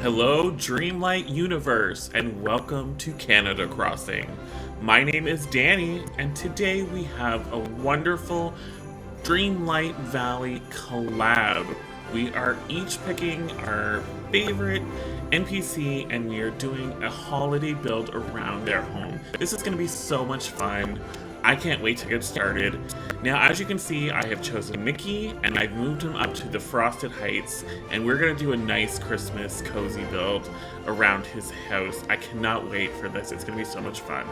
Hello, Dreamlight universe, and welcome to Canada Crossing. My name is Danny, and today we have a wonderful Dreamlight Valley collab. We are each picking our favorite NPC, and we are doing a holiday build around their home. This is going to be so much fun. I can't wait to get started. Now, as you can see, I have chosen Mickey, and I've moved him up to the Frosted Heights, and we're gonna do a nice Christmas cozy build around his house. I cannot wait for this. It's gonna be so much fun.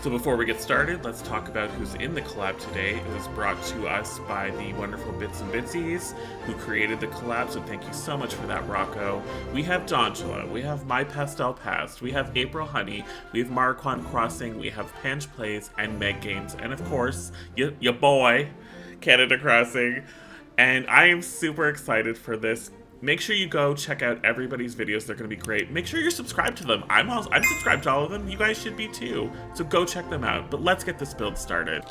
So before we get started, let's talk about who's in the collab today. It was brought to us by the wonderful N Bitszys, who created the collab, so thank you so much for that, Rocco. We have Dongela, we have Pastel Past, we have April Honey, we have Maraquan Crossing, we have Pange Plays, and MegGames, and of course, your boy, Canada Crossing. And I am super excited for this. Make sure you go check out everybody's videos. They're going to be great. Make sure you're subscribed to them. I'm subscribed to all of them. You guys should be too. So go check them out. But let's get this build started.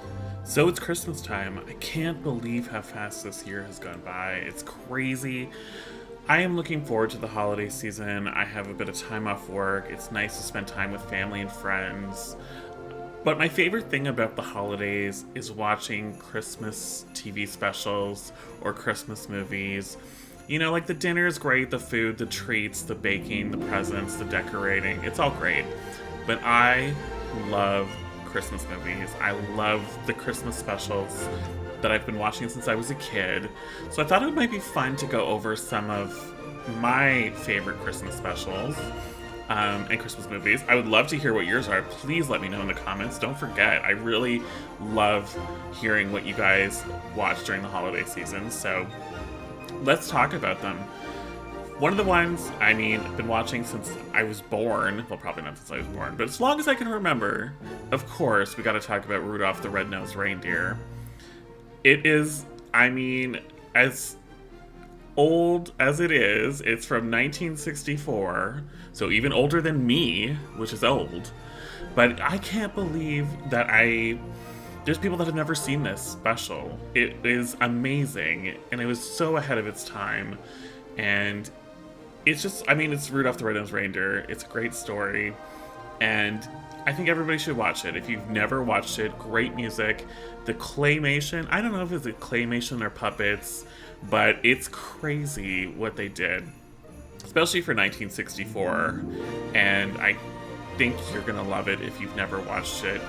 So it's Christmas time. I can't believe how fast this year has gone by. It's crazy. I am looking forward to the holiday season. I have a bit of time off work. It's nice to spend time with family and friends. But my favorite thing about the holidays is watching Christmas TV specials or Christmas movies. You know, like the dinner is great, the food, the treats, the baking, the presents, the decorating, it's all great. But I love Christmas movies. I love the Christmas specials that I've been watching since I was a kid. So I thought it might be fun to go over some of my favorite Christmas specials and Christmas movies. I would love to hear what yours are. Please let me know in the comments. Don't forget, I really love hearing what you guys watch during the holiday season. So let's talk about them. One of the ones, I've been watching since I was born. Well, probably not since I was born, but as long as I can remember, of course, we gotta talk about Rudolph the Red-Nosed Reindeer. It is, as old as it is, it's from 1964, so even older than me, which is old. But I can't believe that there's people that have never seen this special. It is amazing, and it was so ahead of its time. And it's just, it's Rudolph the Red-Nosed Reindeer. It's a great story, and I think everybody should watch it. If you've never watched it, great music. The claymation, I don't know if it's a claymation or puppets, but it's crazy what they did, especially for 1964. And I think you're gonna love it if you've never watched it.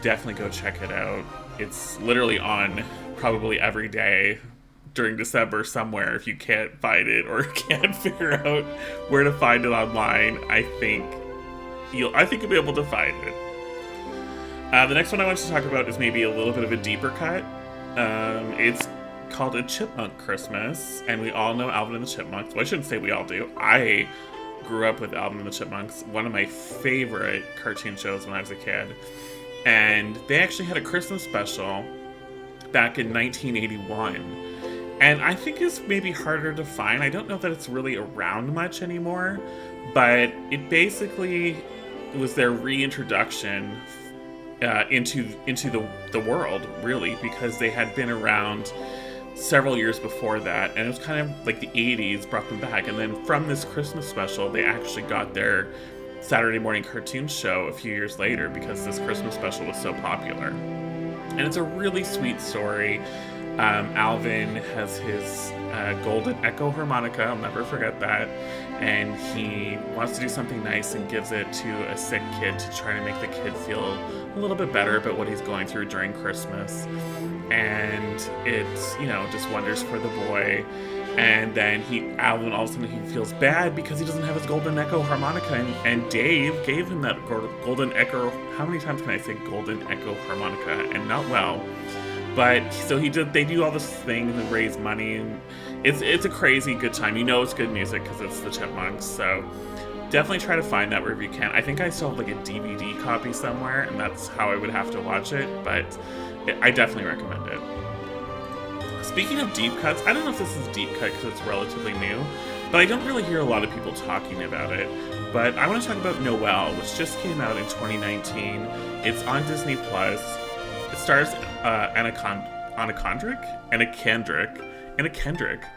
Definitely go check it out. It's literally on probably every day during December somewhere. If you can't find it or can't figure out where to find it online, I think you'll be able to find it. The next one I want to talk about is maybe a little bit of a deeper cut. It's called A Chipmunk Christmas, and we all know Alvin and the Chipmunks. Well, I shouldn't say we all do. I grew up with Alvin and the Chipmunks, one of my favorite cartoon shows when I was a kid. And they actually had a Christmas special back in 1981. And I think it's maybe harder to find. I don't know that it's really around much anymore, but it basically was their reintroduction into the world, really, because they had been around several years before that, and it was kind of like the 80s brought them back. And then from this Christmas special, they actually got their Saturday morning cartoon show a few years later because this Christmas special was so popular. And it's a really sweet story. Alvin has his golden echo harmonica, I'll never forget that, and he wants to do something nice and gives it to a sick kid to try to make the kid feel a little bit better about what he's going through during Christmas. And it's, just wonders for the boy. And then Alvin, all of a sudden, he feels bad because he doesn't have his golden echo harmonica, and Dave gave him that golden echo. How many times can I say golden echo harmonica? And not well. But so they do all this thing and raise money, and it's a crazy good time. It's good music because it's the Chipmunks. So definitely try to find that wherever you can. I think I still have like a DVD copy somewhere, and that's how I would have to watch it. But I definitely recommend it. Speaking of deep cuts, I don't know if this is deep cut because it's relatively new, but I don't really hear a lot of people talking about it. But I want to talk about Noel, which just came out in 2019. It's on Disney+. It stars Anna Kendrick.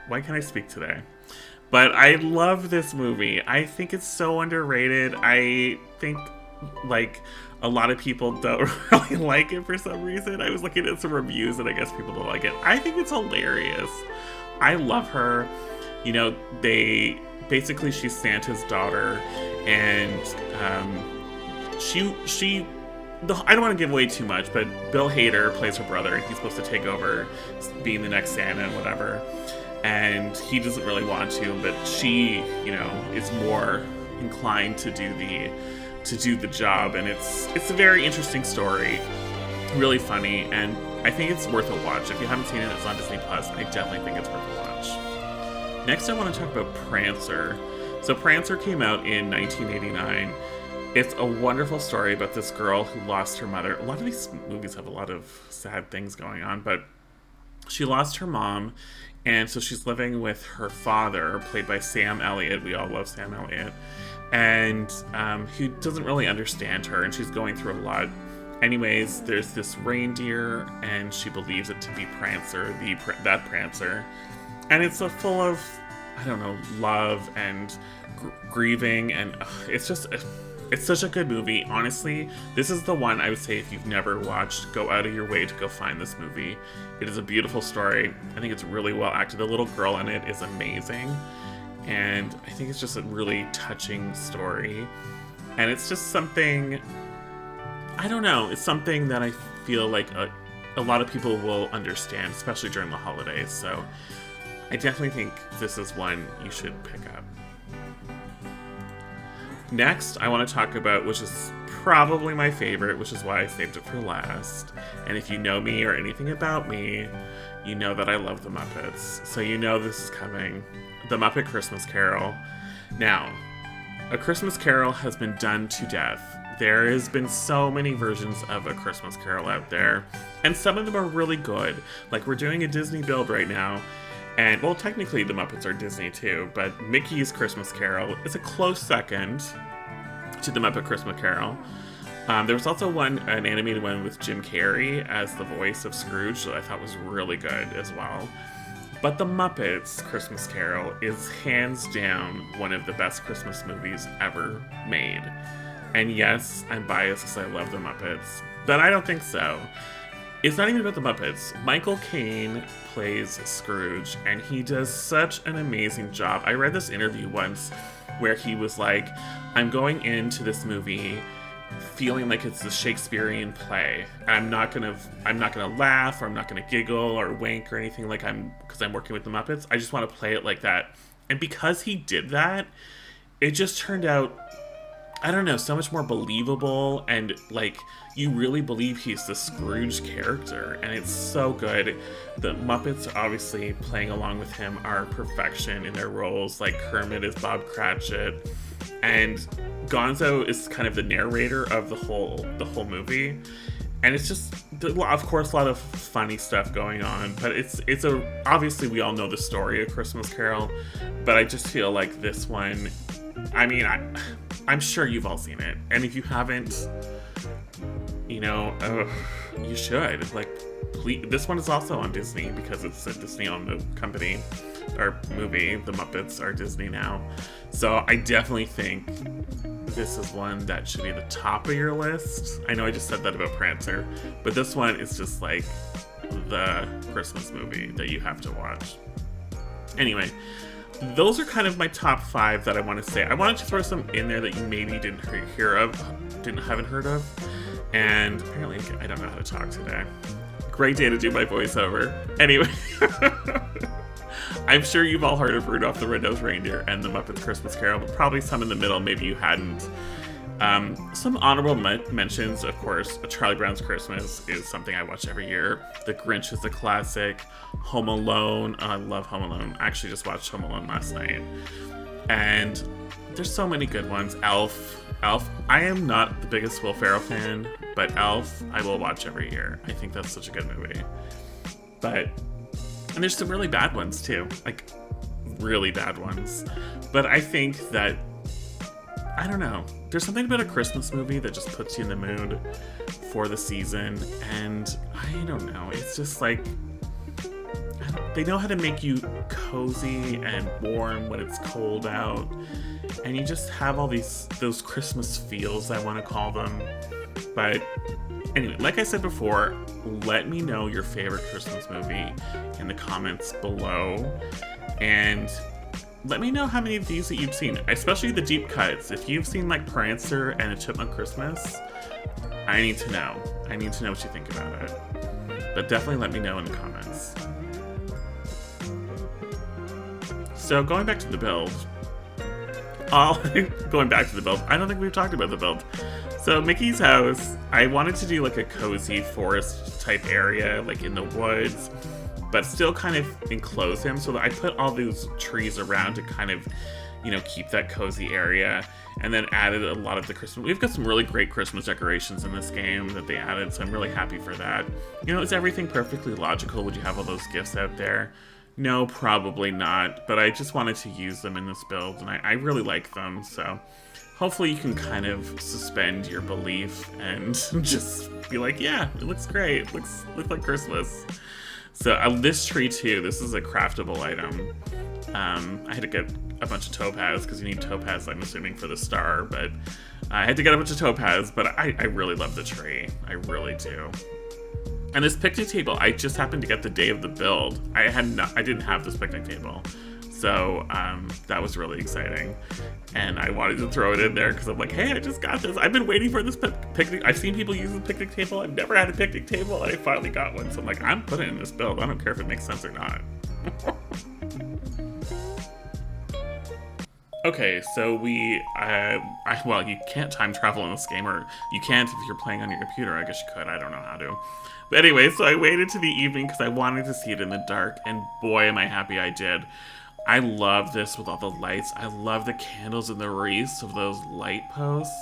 Why can't I speak today? But I love this movie. I think it's so underrated. I think, like, a lot of people don't really like it for some reason. I was looking at some reviews and I guess people don't like it. I think it's hilarious. I love her. You know, basically she's Santa's daughter, and I don't want to give away too much, but Bill Hader plays her brother, and he's supposed to take over being the next Santa and whatever. And he doesn't really want to, but she, you know, is more inclined to do the job. And it's a very interesting story, really funny, and I think it's worth a watch. If you haven't seen it, it's on Disney Plus. I definitely think it's worth a watch. Next, I want to talk about Prancer. So Prancer came out in 1989. It's a wonderful story about this girl who lost her mother. A lot of these movies have a lot of sad things going on, but she lost her mom, and so she's living with her father, played by Sam Elliott. We all love Sam Elliott. And he doesn't really understand her, and she's going through a lot. Anyways, there's this reindeer, and she believes it to be Prancer, that Prancer. And it's full of, I don't know, love and grieving, and it's such a good movie. Honestly, this is the one I would say if you've never watched, go out of your way to go find this movie. It is a beautiful story. I think it's really well acted. The little girl in it is amazing. And I think it's just a really touching story. And it's just something, I don't know, it's something that I feel like a lot of people will understand, especially during the holidays. So I definitely think this is one you should pick up. Next, I want to talk about, which is probably my favorite, which is why I saved it for last. And if you know me or anything about me, you know that I love the Muppets. So you know this is coming. The Muppet Christmas Carol. Now, A Christmas Carol has been done to death. There has been so many versions of A Christmas Carol out there, and some of them are really good. Like, we're doing a Disney build right now, and, well, technically the Muppets are Disney too, but Mickey's Christmas Carol is a close second to the Muppet Christmas Carol. There was also an animated one with Jim Carrey as the voice of Scrooge that I thought was really good as well. But the Muppets Christmas Carol is hands down one of the best Christmas movies ever made. And yes, I'm biased because I love the Muppets, but I don't think so. It's not even about the Muppets. Michael Caine plays Scrooge, and he does such an amazing job. I read this interview once where he was like, I'm going into this movie feeling like it's a Shakespearean play. I'm not gonna laugh, or I'm not gonna giggle or wink or anything because I'm working with the Muppets. I just want to play it like that. And because he did that, it just turned out, I don't know, so much more believable, and like you really believe he's the Scrooge character, and it's so good. The Muppets obviously playing along with him are perfection in their roles. Like Kermit is Bob Cratchit, and Gonzo is kind of the narrator of the whole movie. And it's just, of course, a lot of funny stuff going on, but obviously we all know the story of Christmas Carol, but I just feel like this one, I mean, I'm sure you've all seen it, and if you haven't, you know, you should. Like, please, this one is also on Disney because it's a Disney-owned company or movie. The Muppets are Disney now, so I definitely think this is one that should be at the top of your list. I know I just said that about Prancer, but this one is just like the Christmas movie that you have to watch. Anyway, those are kind of my top 5 that I want to say. I wanted to throw some in there that you maybe haven't heard of. And apparently I don't know how to talk today. Great day to do my voiceover. Anyway, I'm sure you've all heard of Rudolph the Red-Nosed Reindeer and the Muppets Christmas Carol, but probably some in the middle maybe you hadn't. Some honorable mentions, of course. Charlie Brown's Christmas is something I watch every year. The Grinch is a classic. Home Alone. I love Home Alone. I actually just watched Home Alone last night. And there's so many good ones. Elf. I am not the biggest Will Ferrell fan, but Elf I will watch every year. I think that's such a good movie. And there's some really bad ones too. Like, really bad ones. But I think that, I don't know, there's something about a Christmas movie that just puts you in the mood for the season, and I don't know, it's just like, they know how to make you cozy and warm when it's cold out. And you just have all those Christmas feels, I want to call them. But anyway, like I said before, let me know your favorite Christmas movie in the comments below. And let me know how many of these that you've seen, especially the deep cuts. If you've seen like Prancer and A Chipmunk Christmas, I need to know. I need to know what you think about it. But definitely let me know in the comments. So going back to the build. Going back to the build. I don't think we've talked about the build. So Mickey's house, I wanted to do like a cozy forest type area, like in the woods, but still kind of enclose him. So I put all those trees around to kind of, you know, keep that cozy area, and then added a lot of the Christmas. We've got some really great Christmas decorations in this game that they added, so I'm really happy for that. You know, is everything perfectly logical? Would you have all those gifts out there? No, probably not, but I just wanted to use them in this build, and I really like them, so hopefully you can kind of suspend your belief and just be like, yeah, it looks great, looks like Christmas. So this tree too, this is a craftable item. I had to get a bunch of topaz, because you need topaz, I'm assuming, for the star, but I had to get a bunch of topaz, but I really love the tree, I really do. And this picnic table, I just happened to get the day of the build. I didn't have this picnic table. So that was really exciting. And I wanted to throw it in there because I'm like, hey, I just got this. I've been waiting for this picnic. I've seen people use the picnic table. I've never had a picnic table, and I finally got one. So I'm like, I'm putting it in this build. I don't care if it makes sense or not. Okay, so well, you can't time travel in this game, or you can't if you're playing on your computer. I guess you could. I don't know how to. But anyway, so I waited to the evening because I wanted to see it in the dark, and boy, am I happy I did. I love this with all the lights. I love the candles and the wreaths of those light posts.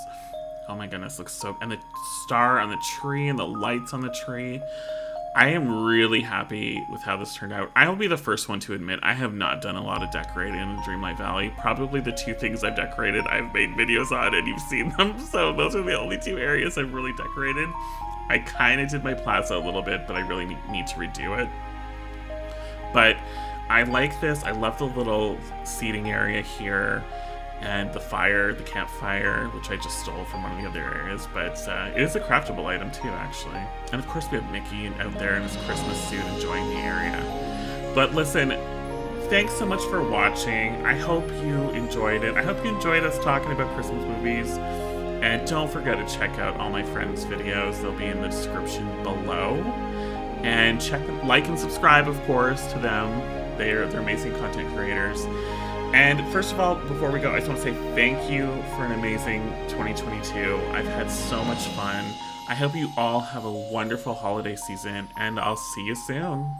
Oh my goodness, looks so... And the star on the tree and the lights on the tree. I am really happy with how this turned out. I will be the first one to admit I have not done a lot of decorating in Dreamlight Valley. Probably the two things I've decorated, I've made videos on and you've seen them. So those are the only two areas I've really decorated. I kind of did my plaza a little bit, but I really need to redo it. But I like this. I love the little seating area here. And the campfire, which I just stole from one of the other areas, but it is a craftable item too, actually. And of course we have Mickey out there in his Christmas suit enjoying the area. But listen, thanks so much for watching. I hope you enjoyed it. I hope you enjoyed us talking about Christmas movies. And don't forget to check out all my friends' videos. They'll be in the description below. And like and subscribe, of course, to them. They're amazing content creators. And first of all, before we go, I just want to say thank you for an amazing 2022. I've had so much fun. I hope you all have a wonderful holiday season, and I'll see you soon.